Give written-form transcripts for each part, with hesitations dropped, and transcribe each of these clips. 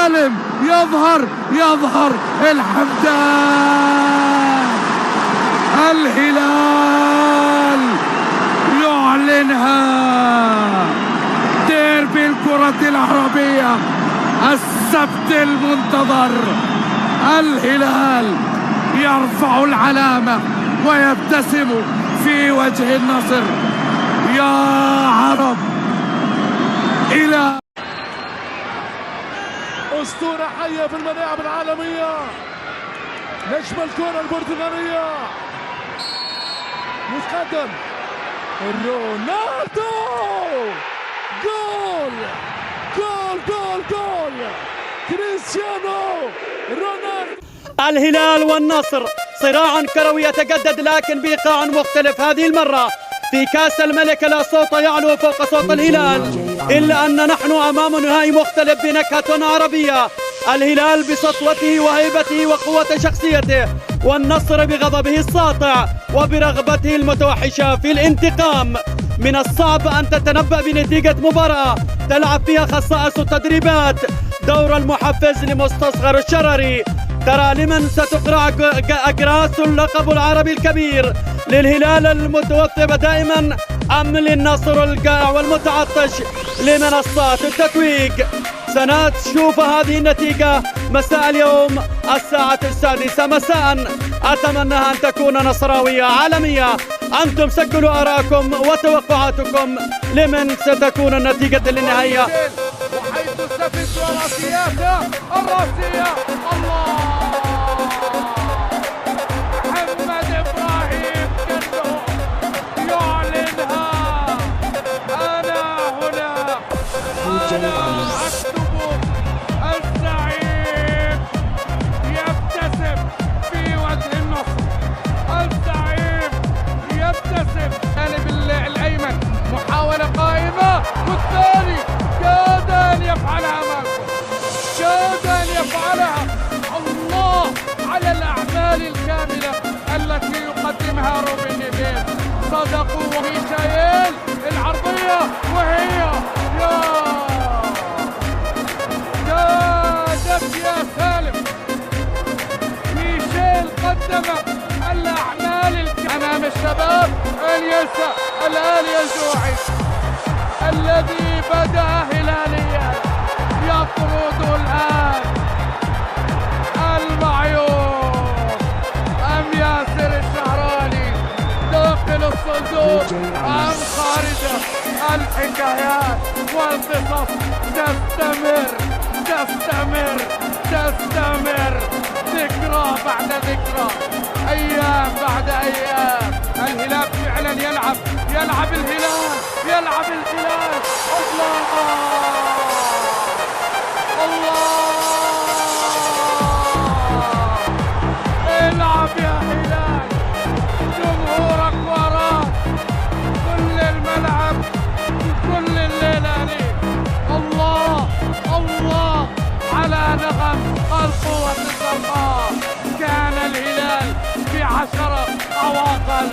سالم يظهر الحمدان. الهلال يعلنها ديربي الكرة العربية، السبت المنتظر. الهلال يرفع العلامة ويبتسم في وجه النصر. يا عرب إلى أسطورة حية في الملاعب العالمية، نجم الكرة البرتغالية، متقدم رونالدو. جول جول جول جول كريستيانو رونالدو. الهلال والنصر صراع كروي يتجدد لكن بإيقاع مختلف هذه المرة. في كأس الملك لا صوت يعلو فوق صوت الهلال، إلا أن نحن أمام نهائي مختلف بنكهة عربية. الهلال بسطوته وهيبته وقوة شخصيته، والنصر بغضبه الساطع وبرغبته المتوحشة في الانتقام. من الصعب أن تتنبأ بنتيجة مباراة تلعب فيها خصائص التدريبات دور المحفز لمستصغر الشرري. ترى لمن ستقرع أكراس اللقب العربي الكبير؟ للهلال المتوثب دائما أم للنصر الجائع والمتعطش لمنصات التتويج؟ سنشوف هذه النتيجة مساء اليوم الساعة 6 مساء. أتمنى أن تكون نصراوية عالمية. أنتم سجلوا آراءكم وتوقعاتكم لمن ستكون النتيجة النهائية. وحيث استفز راسياته الراسية. الله، محمد إبراهيم كنو يعلنها. أنا هنا، أنا أكتب. الزعيم يبتسم في وجه النصر، الزعيم يبتسم. جانب الأيمن محاولة قائمة، والثاني كاد أن يفعلها ماركو، كاد أن يفعلها. الله على الأعمال الكاملة التي يقدمها روبن نيفيز. صدقوا وميشايل العرضية، وهي كادت يا سالم. ميشيل قدم الأعمال أمام الشباب. اليسا الآلي الجوعي الذي بدأ هلاليا يطرد الآن المعيوب أم ياسر الشهراني داخل الصندوق أم خارجه. الحكايات والقصص تستمر ذكرى بعد ذكرى، أيام بعد أيام. الهلال فعلا يلعب الهلال. الله العب يا هلال، جمهورك وراك، كل الملعب، كل الليلة ليك. الله على نغم القوة الزرقاء. كان الهلال ب10 أواقل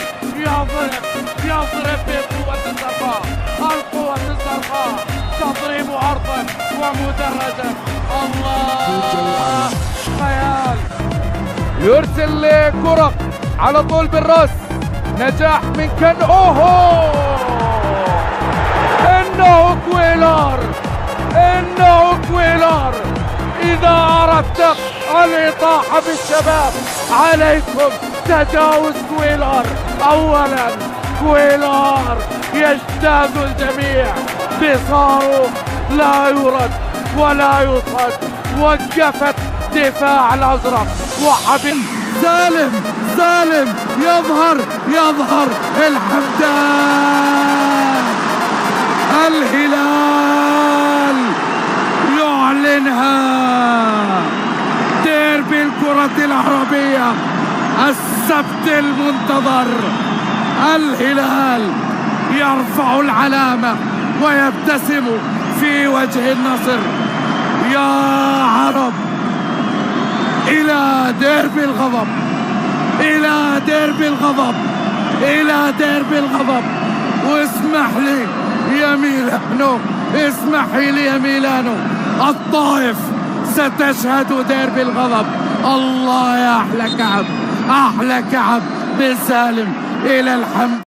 يضرب بقوة الزرقاء. القوة الزرقاء تضرب عرضا ومدرجا. الله، خيال. يرسل كرة على طول بالراس، نجاح من كان. إنه كويلار. إذا أردت الإطاحة بالشباب عليكم تجاوز كويلار. أولا كويلار يجتاز الجميع بصاروخ لا يرد ولا يصد. وقفت دفاع الأزرق وحبيب سالم يظهر الحمدان. الهلال يعلنها ديربي الكرة العربية، السبت المنتظر. الهلال يرفع العلامة ويبتسم في وجه النصر. يا عرب إلى ديربي الغضب، إلى ديربي الغضب. واسمح لي يا ميلانو، اسمحي لي يا ميلانو، الطائف ستشهد ديربي الغضب. الله يا أحلى كعب، أحلى كعب بن سالم. إلى الحمد